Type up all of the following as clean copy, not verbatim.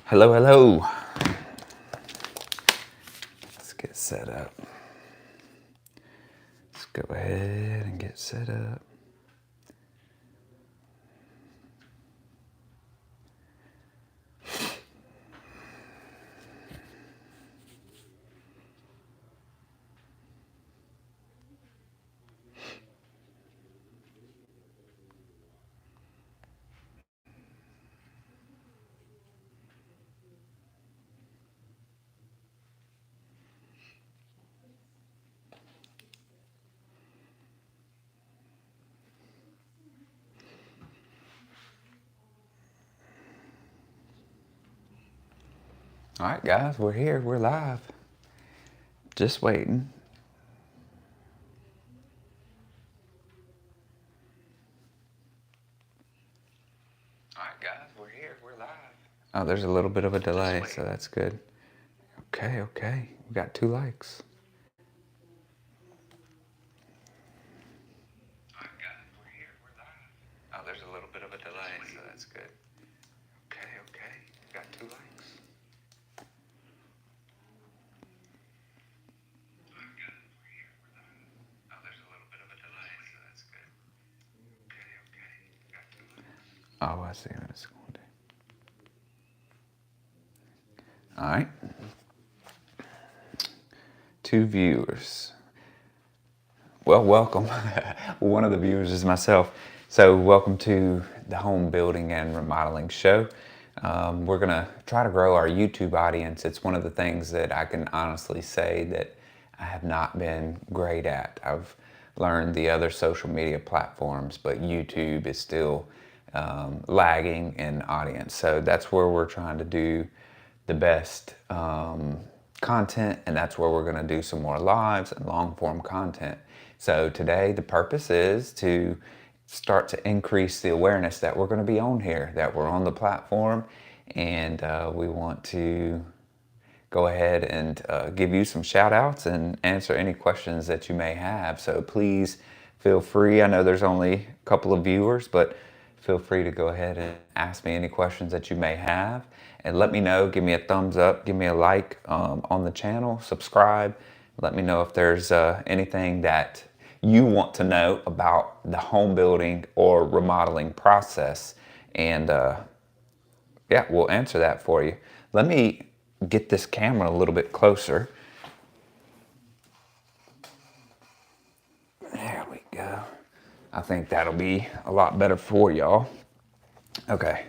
Hello, hello. Let's get set up. Let's go ahead and get set up. All right, guys, we're here. We're live. Just waiting. All right, guys, we're here. We're live. Oh, there's a little bit of a delay, so that's good. Okay. We got 2 likes. All right, guys, we're here. We're live. Oh, there's a little bit of a delay, so that's good. Okay. We got 2 likes. Oh, there's a little bit of a delay, so that's good. Okay. We got 2 likes. Oh, I see what it's going to do. All right. 2 viewers. Well, welcome. One of the viewers is myself. So welcome to the Home Building and Remodeling Show. We're going to try to grow our YouTube audience. It's one of the things that I can honestly say that I have not been great at. I've learned the other social media platforms, but YouTube is still lagging in audience. So that's where we're trying to do the best content, and that's where we're going to do some more lives and long form content. So today the purpose is to start to increase the awareness that we're going to be on here, that we're on the platform, and we want to go ahead and give you some shout outs and answer any questions that you may have. So please feel free. I know there's only a couple of viewers, but feel free to go ahead and ask me any questions that you may have. And let me know, give me a thumbs up, give me a like on the channel, subscribe. Let me know if there's anything that you want to know about the home building or remodeling process. And yeah, we'll answer that for you. Let me get this camera a little bit closer. There we go. I think that'll be a lot better for y'all. Okay.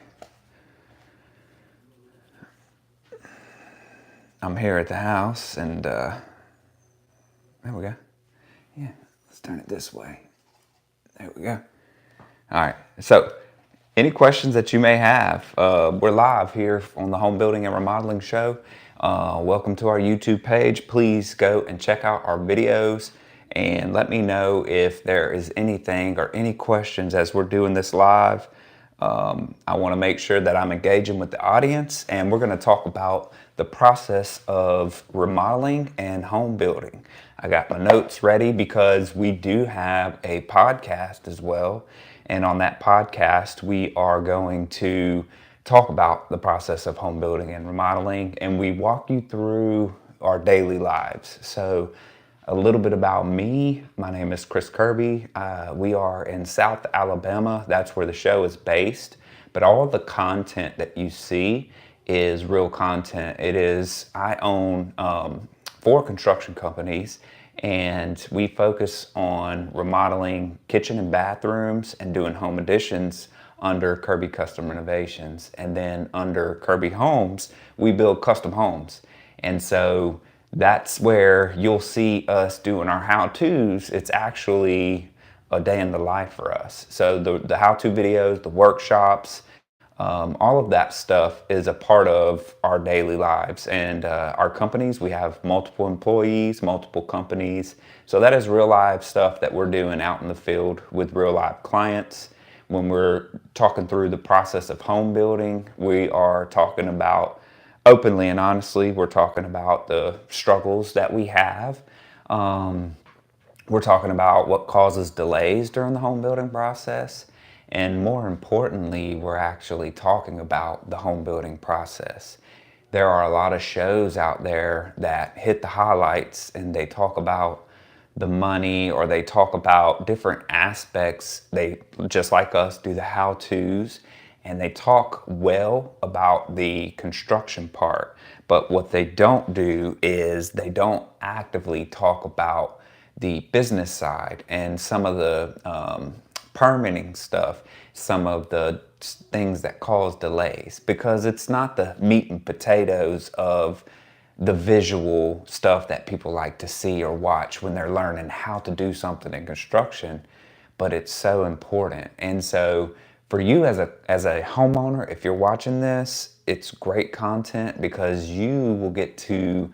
I'm here at the house, and there we go. Yeah, let's turn it this way. There we go. All right, so any questions that you may have, we're live here on the Home Building and Remodeling Show. Welcome to our YouTube page. Please go and check out our videos and let me know if there is anything or any questions as we're doing this live. I want to make sure that I'm engaging with the audience, and we're going to talk about the process of remodeling and home building. I got my notes ready because we do have a podcast as well. And on that podcast, we are going to talk about the process of home building and remodeling, and we walk you through our daily lives. So a little bit about me. My name is Chris Kirby. We are in South Alabama. That's where the show is based. But all of the content that you see is real content. I own 4 construction companies, and we focus on remodeling kitchen and bathrooms and doing home additions under Kirby Custom Renovations. And then under Kirby Homes, we build custom homes. And so that's where you'll see us doing our how-tos. It's actually a day in the life for us. So the how-to videos, the workshops, all of that stuff is a part of our daily lives. And our companies, we have multiple employees, multiple companies. So that is real live stuff that we're doing out in the field with real live clients. When we're talking through the process of home building, we are talking about openly and honestly, we're talking about the struggles that we have. We're talking about what causes delays during the home building process. And more importantly, we're actually talking about the home building process. there are a lot of shows out there that hit the highlights and they talk about the money, or they talk about different aspects. They, just like us, do the how-tos, and they talk well about the construction part. But what they don't do is they don't actively talk about the business side and some of the permitting stuff, some of the things that cause delays, because it's not the meat and potatoes of the visual stuff that people like to see or watch when they're learning how to do something in construction, but it's so important. And so for you as a homeowner, if you're watching this, it's great content because you will get to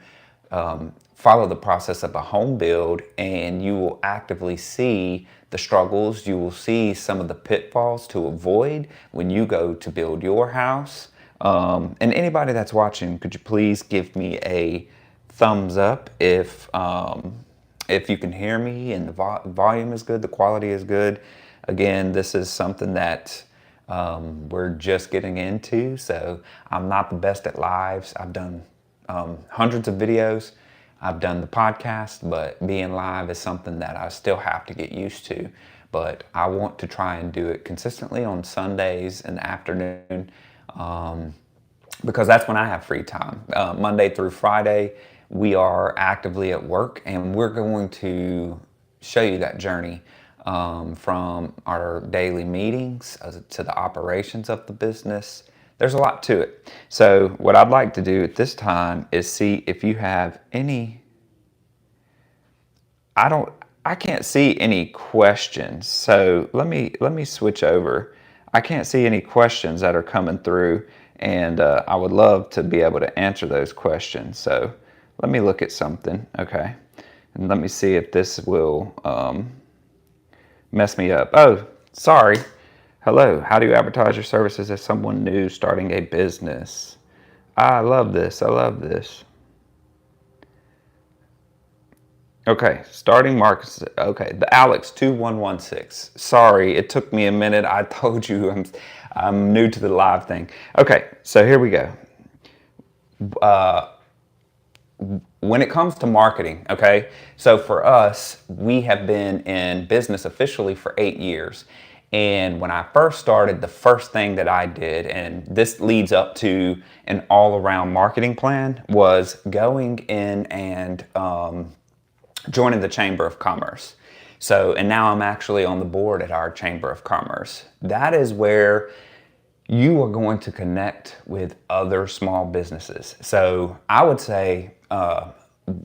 follow the process of a home build, and you will actively see the struggles. You will see some of the pitfalls to avoid when you go to build your house. And anybody that's watching, could you please give me a thumbs up if you can hear me and the volume is good, the quality is good. Again, this is something that we're just getting into, so I'm not the best at lives. I've done hundreds of videos. I've done the podcast, but being live is something that I still have to get used to. But I want to try and do it consistently on Sundays in the afternoon, because that's when I have free time. Monday through Friday, we are actively at work, and we're going to show you that journey from our daily meetings to the operations of the business. There's a lot to it. So what I'd like to do at this time is see if you have any. I can't see any questions. So let me switch over. I can't see any questions that are coming through, and I would love to be able to answer those questions. So let me look at something. Okay. And let me see if this will mess me up. Oh, sorry. Hello, how do you advertise your services as someone new starting a business? I love this. I love this. Okay, starting markets. Okay, the Alex 2116. Sorry, it took me a minute. I told you I'm new to the live thing. Okay, so here we go. When it comes to marketing, okay, so for us, we have been in business officially for 8 years. And when I first started, the first thing that I did, and this leads up to an all-around marketing plan, was going in and joining the Chamber of Commerce. So, and now I'm actually on the board at our Chamber of Commerce. That is where you are going to connect with other small businesses. So I would say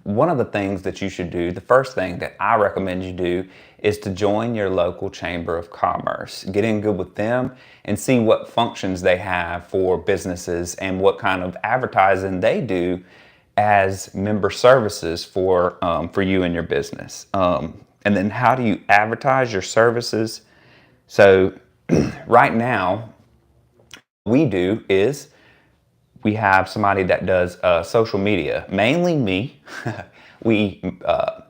one of the things that you should do, the first thing that I recommend you do, is to join your local Chamber of Commerce. Get in good with them and see what functions they have for businesses and what kind of advertising they do as member services for you and your business. And then how do you advertise your services? So right now, we do is we have somebody that does social media, mainly me. We,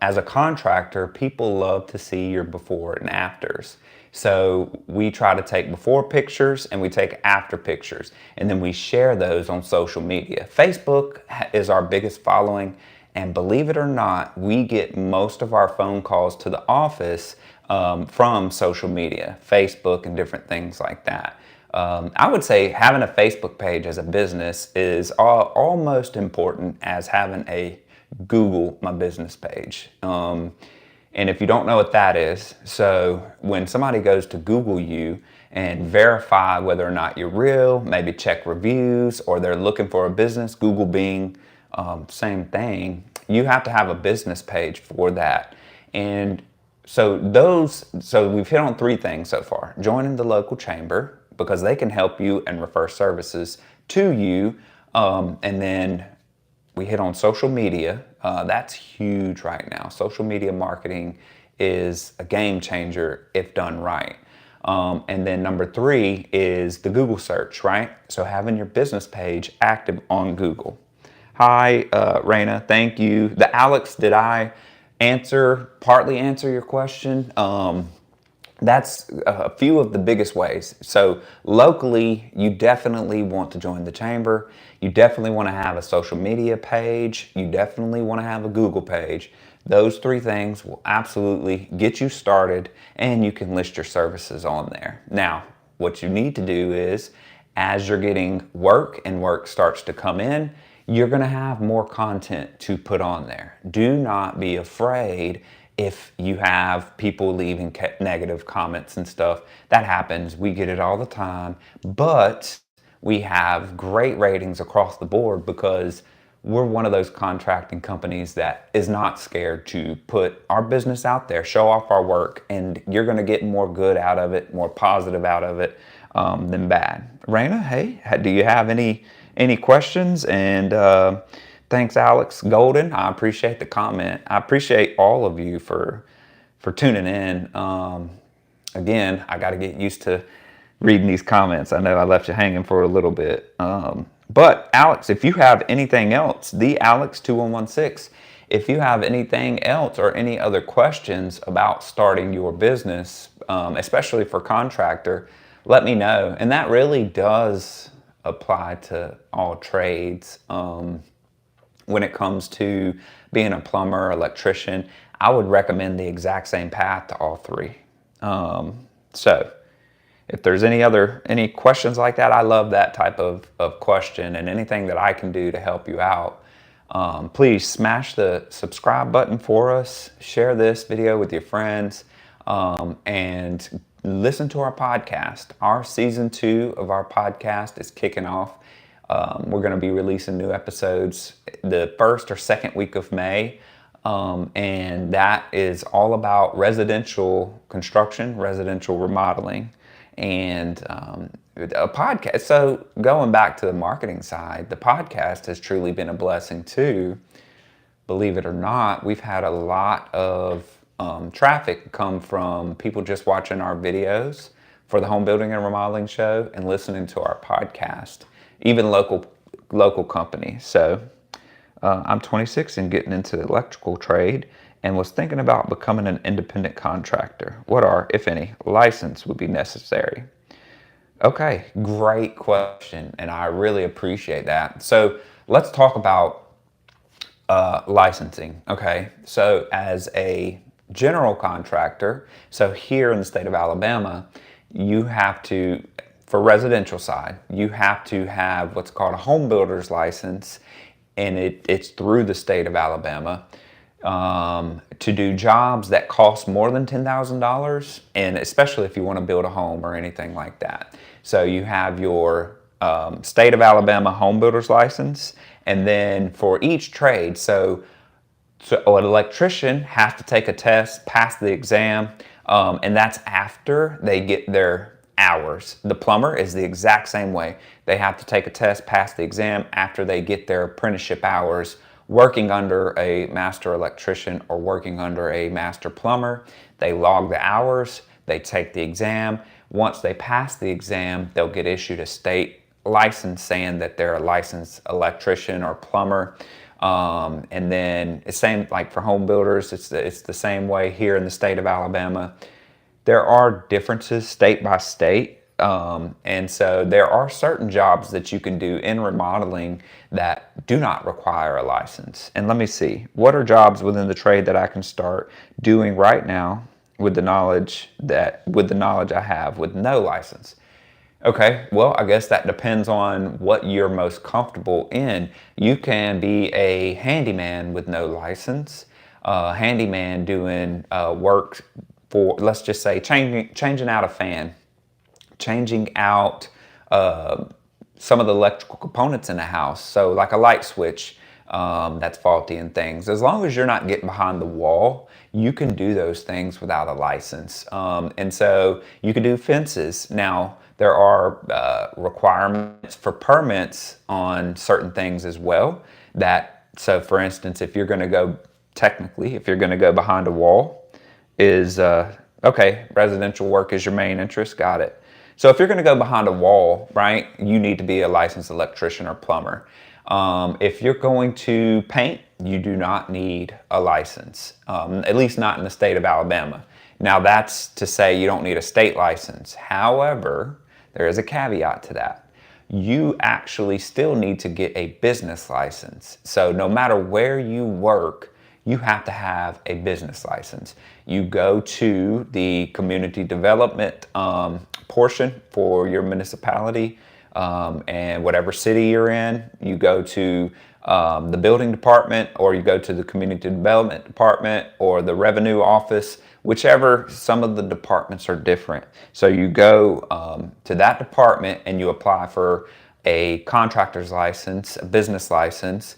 as a contractor, people love to see your before and afters. So we try to take before pictures and we take after pictures, and then we share those on social media. Facebook is our biggest following, and believe it or not, we get most of our phone calls to the office from social media, Facebook and different things like that. I would say having a Facebook page as a business is almost important as having a Google My Business page. And if you don't know what that is, so when somebody goes to Google you and verify whether or not you're real, maybe check reviews, or they're looking for a business, Google being same thing, you have to have a business page for that. And so we've hit on 3 things so far. Joining the local chamber, because they can help you and refer services to you. And then we hit on social media. That's huge right now. Social media marketing is a game changer if done right. And then number 3 is the Google search, right? So having your business page active on Google. Hi, Raina, thank you. The Alex, did I partly answer your question? That's a few of the biggest ways. So locally, you definitely want to join the chamber. You definitely want to have a social media page. You definitely want to have a Google page. Those three things will absolutely get you started, and you can list your services on there. Now, what you need to do is, as you're getting work and work starts to come in, you're going to have more content to put on there. Do not be afraid if you have people leaving negative comments and stuff. That happens. We get it all the time. But we have great ratings across the board because we're one of those contracting companies that is not scared to put our business out there, show off our work, and you're going to get more good out of it, more positive out of it than bad. Raina, hey, do you have any questions? And thanks, Alex Golden. I appreciate the comment. I appreciate all of you for tuning in. Again, I got to get used to reading these comments. I know I left you hanging for a little bit. But Alex, if you have anything else, the Alex2116, if you have anything else or any other questions about starting your business, especially for contractor, let me know. And that really does apply to all trades. When it comes to being a plumber, electrician, I would recommend the exact same path to all three. So if there's any questions like that, I love that type of question, and anything that I can do to help you out. Please smash the subscribe button for us, share this video with your friends, and listen to our podcast. Our season 2 of our podcast is kicking off. We're going to be releasing new episodes the first or second week of May. And that is all about residential construction, residential remodeling, and a podcast. So going back to the marketing side, the podcast has truly been a blessing too. Believe it or not, we've had a lot of traffic come from people just watching our videos for the home building and remodeling show and listening to our podcast, even local companies. So I'm 26 and getting into the electrical trade and was thinking about becoming an independent contractor. What are, if any, license would be necessary? Okay, great question, and I really appreciate that. So let's talk about licensing. Okay, so as a general contractor, so here in the state of Alabama, you have to, for residential side, you have to have what's called a home builder's license, and it's through the state of Alabama to do jobs that cost more than $10,000, and especially if you want to build a home or anything like that. So you have your state of Alabama home builder's license, and then for each trade, so an electrician has to take a test, pass the exam, and that's after they get their hours. The plumber is the exact same way. They have to take a test, pass the exam after they get their apprenticeship hours working under a master electrician or working under a master plumber. They log the hours, they take the exam. Once they pass the exam, they'll get issued a state license saying that they're a licensed electrician or plumber. And then it's same like for home builders, it's the same way here in the state of Alabama. There are differences state by state. And so there are certain jobs that you can do in remodeling that do not require a license. And let me see, what are jobs within the trade that I can start doing right now with the knowledge I have with no license? Okay, well, I guess that depends on what you're most comfortable in. You can be a handyman with no license, handyman doing work for, let's just say, changing out a fan, changing out some of the electrical components in the house. So like a light switch that's faulty and things. As long as you're not getting behind the wall, you can do those things without a license. And so you can do fences. Now, there are requirements for permits on certain things as well. So for instance, if you're gonna go, technically, if you're gonna go behind a wall, is, okay, residential work is your main interest, got it. So if you're gonna go behind a wall, right, you need to be a licensed electrician or plumber. If you're going to paint, you do not need a license, at least not in the state of Alabama. Now that's to say you don't need a state license. However, there is a caveat to that. You actually still need to get a business license. So no matter where you work, you have to have a business license. You go to the community development portion for your municipality, and whatever city you're in, you go to the building department, or you go to the community development department or the revenue office, whichever. Some of the departments are different. So you go to that department and you apply for a contractor's license, a business license.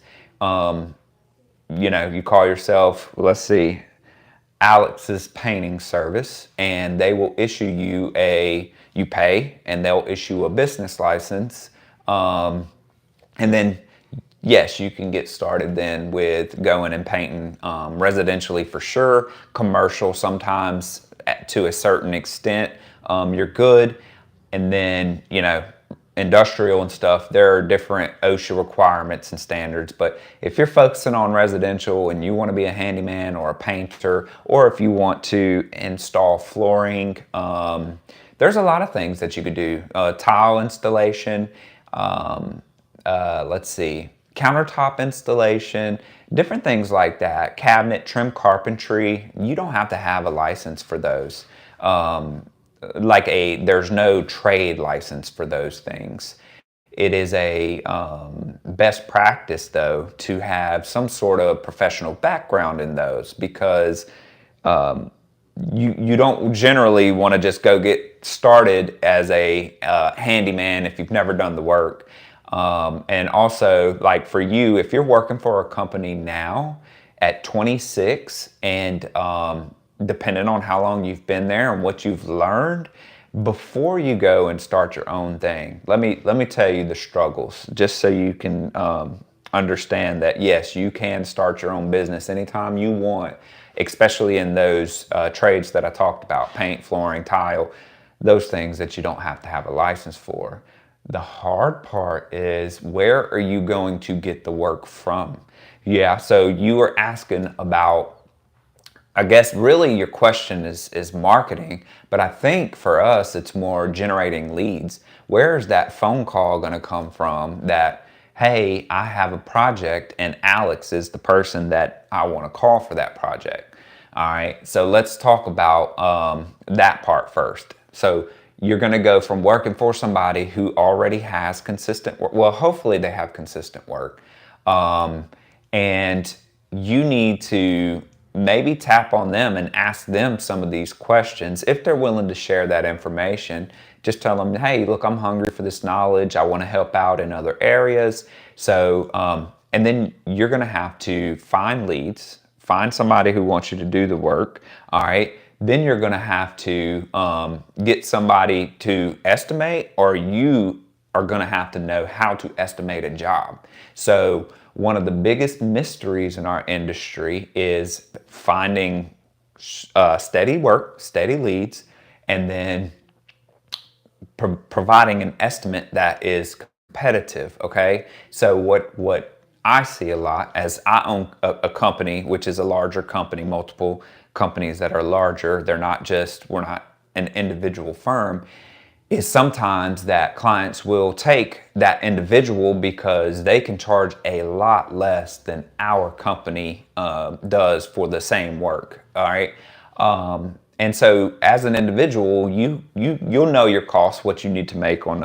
You call yourself, let's see, Alex's Painting Service, and they will issue you pay, and they'll issue a business license. And then, yes, you can get started then with going and painting residentially for sure, commercial sometimes to a certain extent. You're good. And then, industrial and stuff, there are different OSHA requirements and standards. But if you're focusing on residential and you want to be a handyman or a painter, or if you want to install flooring, there's a lot of things that you could do. Tile installation, let's see, countertop installation, different things like that. Cabinet, trim carpentry. You don't have to have a license for those. There's no trade license for those things. It is a best practice, though, to have some sort of professional background in those, because you don't generally want to just go get started as a handyman if you've never done the work. And also, like for you, if you're working for a company now at 26 and depending on how long you've been there and what you've learned, before you go and start your own thing, let me tell you the struggles, just so you can understand that yes, you can start your own business anytime you want, especially in those trades that I talked about: paint, flooring, tile, those things that you don't have to have a license for. The hard part is, where are you going to get the work from? Yeah, so you were asking about, I guess really your question is marketing, but I think for us it's more generating leads. Where is that phone call going to come from that, hey, I have a project and Alex is the person that I want to call for that project? All right, so let's talk about that part first. So you're going to go from working for somebody who already has consistent work. Well, hopefully they have consistent work. And you need to maybe tap on them and ask them some of these questions. If they're willing to share that information, just tell them, hey, look, I'm hungry for this knowledge. I want to help out in other areas. So, and then you're going to have to find leads, find somebody who wants you to do the work. All right. Then you're going to have to get somebody to estimate, or you are going to have to know how to estimate a job. So one of the biggest mysteries in our industry is finding steady work, steady leads, and then providing an estimate that is competitive. Okay, so what I see a lot, as I own a company, which is a larger company, multiple companies that are larger. We're not an individual firm. Is sometimes that clients will take that individual because they can charge a lot less than our company does for the same work. All right. And so as an individual, you'll know your costs, what you need to make on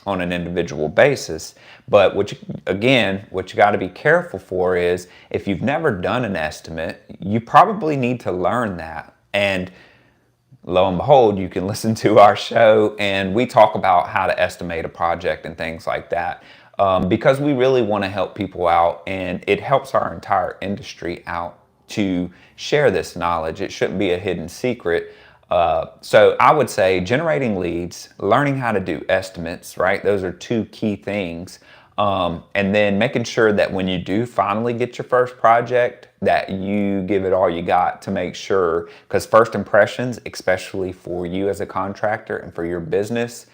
an individual basis. But what you got to be careful for is, if you've never done an estimate, you probably need to learn that. And lo and behold, you can listen to our show and we talk about how to estimate a project and things like that, because we really want to help people out, and it helps our entire industry out to share this knowledge. It shouldn't be a hidden secret. So I would say generating leads, learning how to do estimates, right? Those are two key things. And then making sure that when you do finally get your first project, that you give it all you got to make sure, because first impressions, especially for you as a contractor and for your business,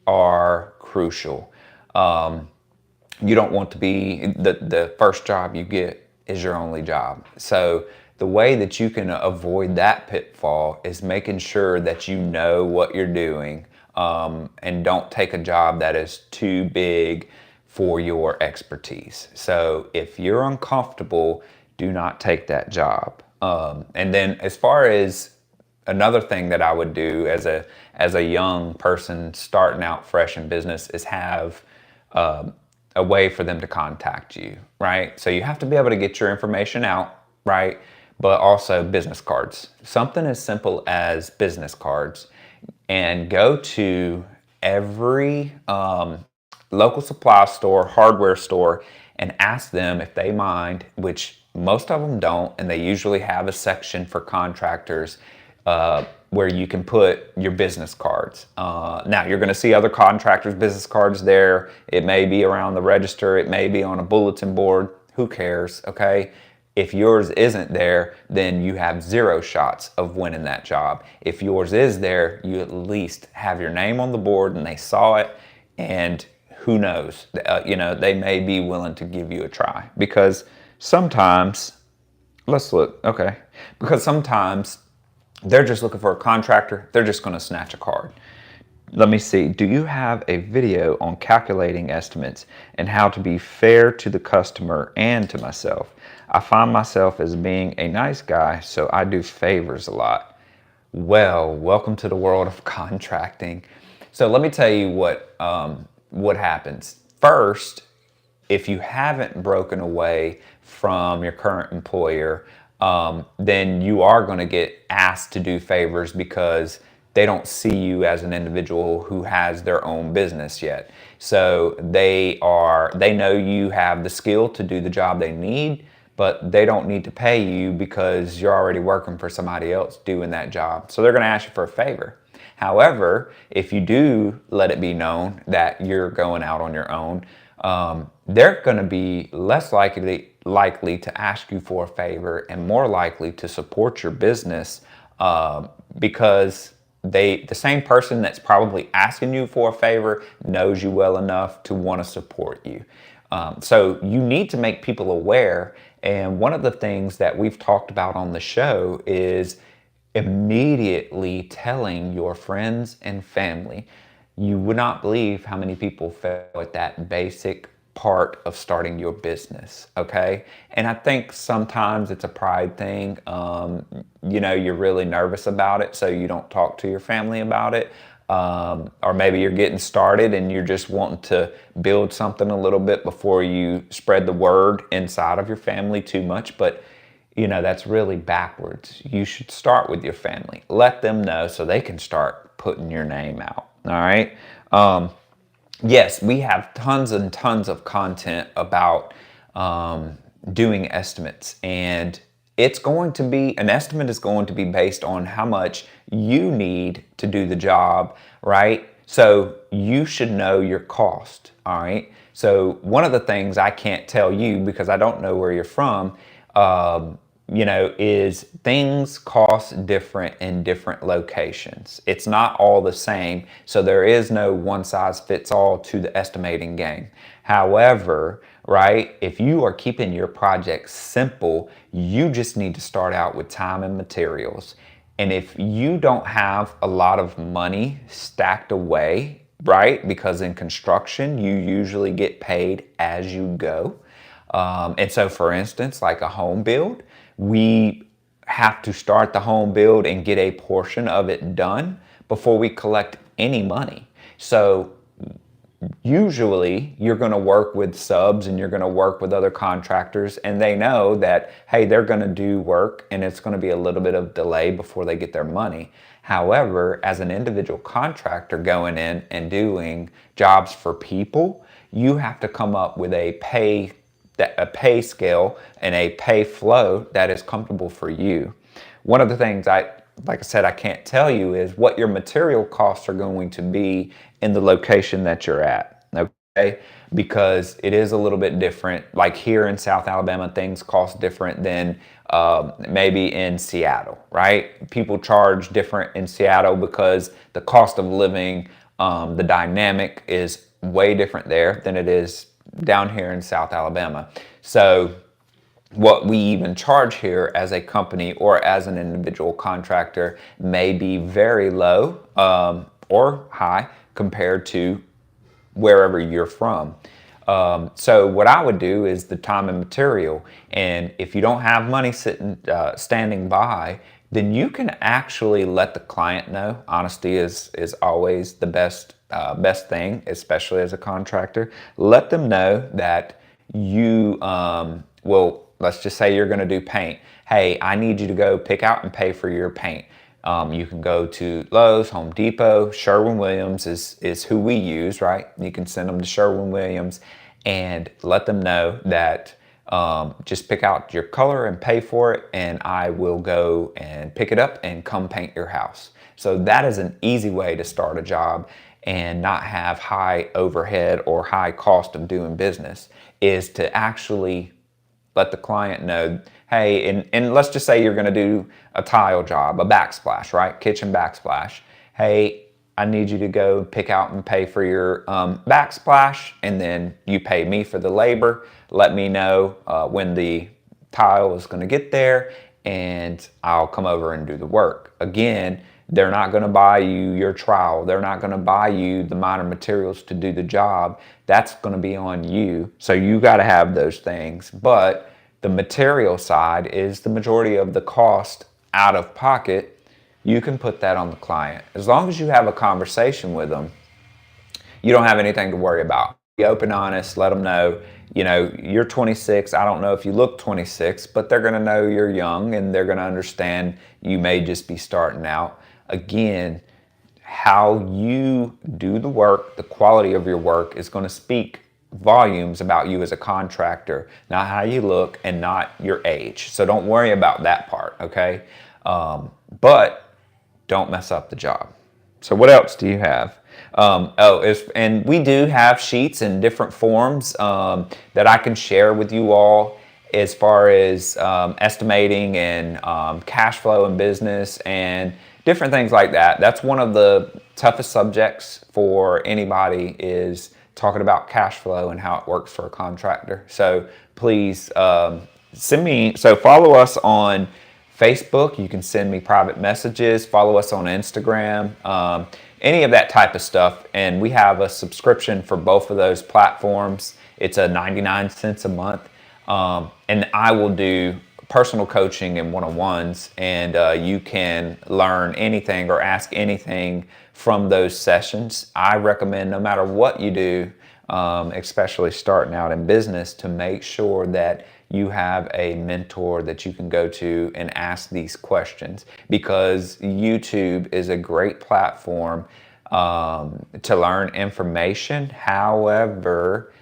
are crucial. You don't want to be the first job you get is your only job. So the way that you can avoid that pitfall is making sure that you know what you're doing, and don't take a job that is too big for your expertise. So if you're uncomfortable, do not take that job. And then as far as another thing that I would do as a young person starting out fresh in business is have a way for them to contact you, right? So you have to be able to get your information out, right? But also business cards. Something as simple as business cards, and go to every local supply store, hardware store, and ask them if they mind, which most of them don't, and they usually have a section for contractors where you can put your business cards. Now, you're going to see other contractors' business cards there. It may be around the register. It may be on a bulletin board. Who cares, okay? If yours isn't there, then you have 0 shots of winning that job. If yours is there, you at least have your name on the board and they saw it, and who knows, they may be willing to give you a try. Because sometimes, let's look, okay, because sometimes they're just looking for a contractor. They're just going to snatch a card. Let me see. Do you have a video on calculating estimates and how to be fair to the customer and to myself? I find myself as being a nice guy, so I do favors a lot. Well, welcome to the world of contracting. So let me tell you what happens. First, if you haven't broken away from your current employer, then you are going to get asked to do favors because they don't see you as an individual who has their own business yet. So they know you have the skill to do the job they need, but they don't need to pay you because you're already working for somebody else doing that job. So they're going to ask you for a favor. However, if you do let it be known that you're going out on your own, they're going to be less likely to ask you for a favor and more likely to support your business, because the same person that's probably asking you for a favor knows you well enough to want to support you. So you need to make people aware. And one of the things that we've talked about on the show is immediately telling your friends and family. You would not believe how many people fail at that basic part of starting your business, okay? And I think sometimes it's a pride thing. You're really nervous about it, so you don't talk to your family about it. Or maybe you're getting started and you're just wanting to build something a little bit before you spread the word inside of your family too much. But that's really backwards. You should start with your family. Let them know so they can start putting your name out. All right. Yes, we have tons and tons of content about doing estimates, and an estimate is going to be based on how much you need to do the job, right? So you should know your cost. All right. So one of the things I can't tell you because I don't know where you're from, is things cost different in different locations. It's not all the same, so there is no one size fits all to the estimating game. However, right, if you are keeping your project simple, you just need to start out with time and materials. And if you don't have a lot of money stacked away, right, because in construction, you usually get paid as you go. And so for instance, like a home build, we have to start the home build and get a portion of it done before we collect any money. So usually you're going to work with subs and you're going to work with other contractors, and they know that, hey, they're going to do work and it's going to be a little bit of delay before they get their money. However, as an individual contractor going in and doing jobs for people, you have to come up with a pay scale and a pay flow that is comfortable for you. One of the things like I said, I can't tell you is what your material costs are going to be in the location that you're at, okay? Because it is a little bit different. Like here in South Alabama, things cost different than maybe in Seattle, right? People charge different in Seattle because the cost of living, the dynamic is way different there than it is down here in South Alabama. So what we even charge here as a company or as an individual contractor may be very low or high compared to wherever you're from. So what I would do is the time and material. And if you don't have money standing by, then you can actually let the client know. Honesty is always the best thing, especially as a contractor. Let them know that you let's just say you're going to do paint. Hey, I need you to go pick out and pay for your paint. You can go to Lowe's, Home Depot, Sherwin-Williams is who we use, right? You can send them to Sherwin-Williams and let them know that just pick out your color and pay for it, and I will go and pick it up and come paint your house. So that is an easy way to start a job and not have high overhead or high cost of doing business, is to actually let the client know, hey, and let's just say you're going to do a tile job, a backsplash, right? Kitchen backsplash. Hey, I need you to go pick out and pay for your backsplash, and then you pay me for the labor. Let me know when the tile is going to get there, and I'll come over and do the work. Again, they're not going to buy you your trowel. They're not going to buy you the minor materials to do the job. That's going to be on you. So you got to have those things. But the material side is the majority of the cost out of pocket. You can put that on the client. As long as you have a conversation with them, you don't have anything to worry about. Be open, honest, let them know, you're 26. I don't know if you look 26, but they're going to know you're young, and they're going to understand you may just be starting out. Again, how you do the work, the quality of your work is going to speak volumes about you as a contractor, not how you look and not your age. So don't worry about that part, okay? But don't mess up the job. So what else do you have? And we do have sheets in different forms that I can share with you all as far as estimating and cash flow in business and different things like that. That's one of the toughest subjects for anybody, is talking about cash flow and how it works for a contractor. So please follow us on Facebook. You can send me private messages, follow us on Instagram, any of that type of stuff. And we have a subscription for both of those platforms. It's a 99 cents a month. And I will do personal coaching and one-on-ones, and you can learn anything or ask anything from those sessions. I recommend, no matter what you do, especially starting out in business, to make sure that you have a mentor that you can go to and ask these questions, because YouTube is a great platform to learn information. However,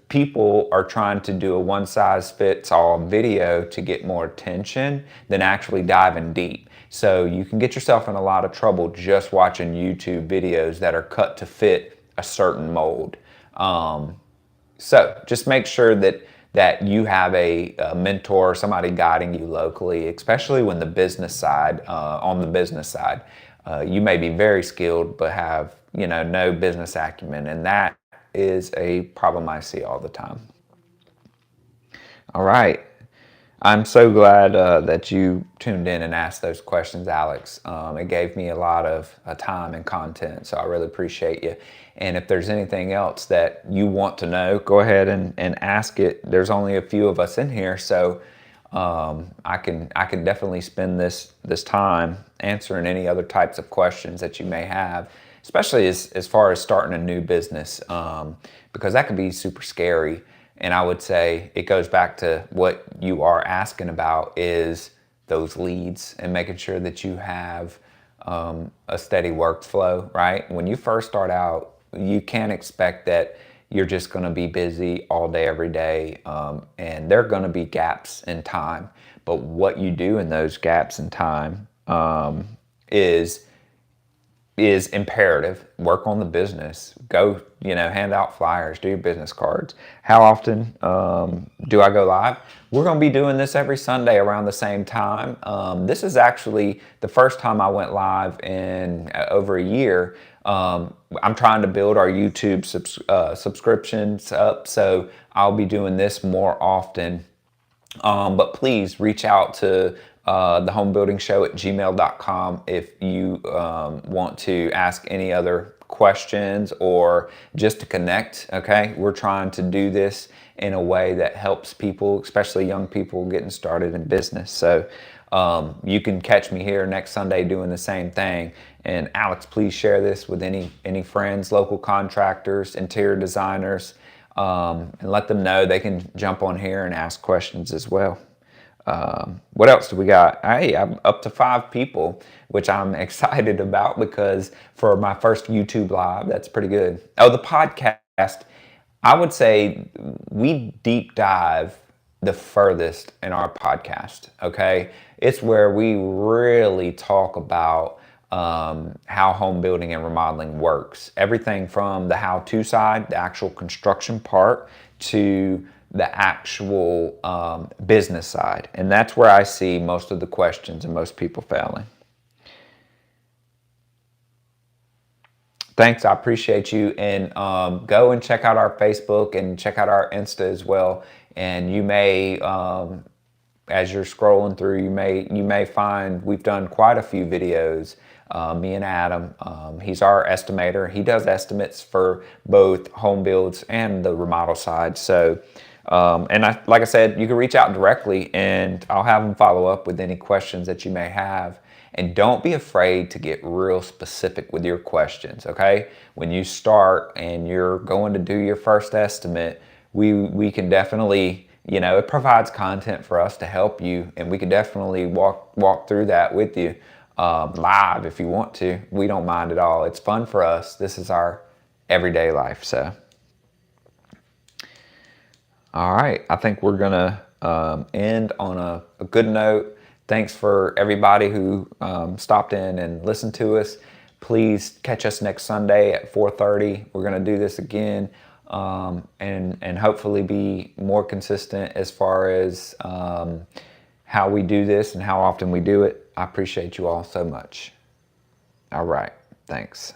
people are trying to do a one-size-fits-all video to get more attention than actually diving deep. So you can get yourself in a lot of trouble just watching YouTube videos that are cut to fit a certain mold. So just make sure that you have a mentor, somebody guiding you locally, especially when on the business side. You may be very skilled but have no business acumen, and that is a problem I see all the time. All right. I'm so glad that you tuned in and asked those questions, Alex. It gave me a lot of time and content, so I really appreciate you. And if there's anything else that you want to know, go ahead and ask it. There's only a few of us in here, so I can definitely spend this time answering any other types of questions that you may have, especially as far as starting a new business, because that can be super scary. And I would say it goes back to what you are asking about, is those leads and making sure that you have a steady workflow, right? When you first start out, you can't expect that you're just going to be busy all day, every day, and there are going to be gaps in time. But what you do in those gaps in time is imperative. Work on the business. Go, hand out flyers, do your business cards. How often do I go live? We're going to be doing this every Sunday around the same time. This is actually the first time I went live in over a year. I'm trying to build our YouTube subscriptions up, so I'll be doing this more often But please reach out to thehomebuildingshow@gmail.com if you want to ask any other questions or just to connect. Okay, we're trying to do this in a way that helps people, especially young people getting started in business. So you can catch me here next Sunday doing the same thing. And Alex, please share this with any friends, local contractors, interior designers, and let them know they can jump on here and ask questions as well. What else do we got? Hey, I'm up to 5 people, which I'm excited about because for my first YouTube live, that's pretty good. Oh, the podcast, I would say we deep dive the furthest in our podcast, okay? It's where we really talk about how home building and remodeling works. Everything from the how-to side, the actual construction part, to the actual business side. And that's where I see most of the questions and most people failing. Thanks, I appreciate you. And go and check out our Facebook and check out our Insta as well. And you may, as you're scrolling through, you may find we've done quite a few videos. Me and Adam, he's our estimator. He does estimates for both home builds and the remodel side. So, like I said, you can reach out directly, and I'll have them follow up with any questions that you may have. And don't be afraid to get real specific with your questions, okay? When you start and you're going to do your first estimate, we can definitely, it provides content for us to help you, and we can definitely walk through that with you live if you want to. We don't mind at all. It's fun for us. This is our everyday life, so. All right, I think we're gonna end on a good note. Thanks for everybody who stopped in and listened to us. Please catch us next Sunday at 4:30. We're gonna do this again and hopefully be more consistent as far as how we do this and how often we do it. I appreciate you all so much. All right, thanks.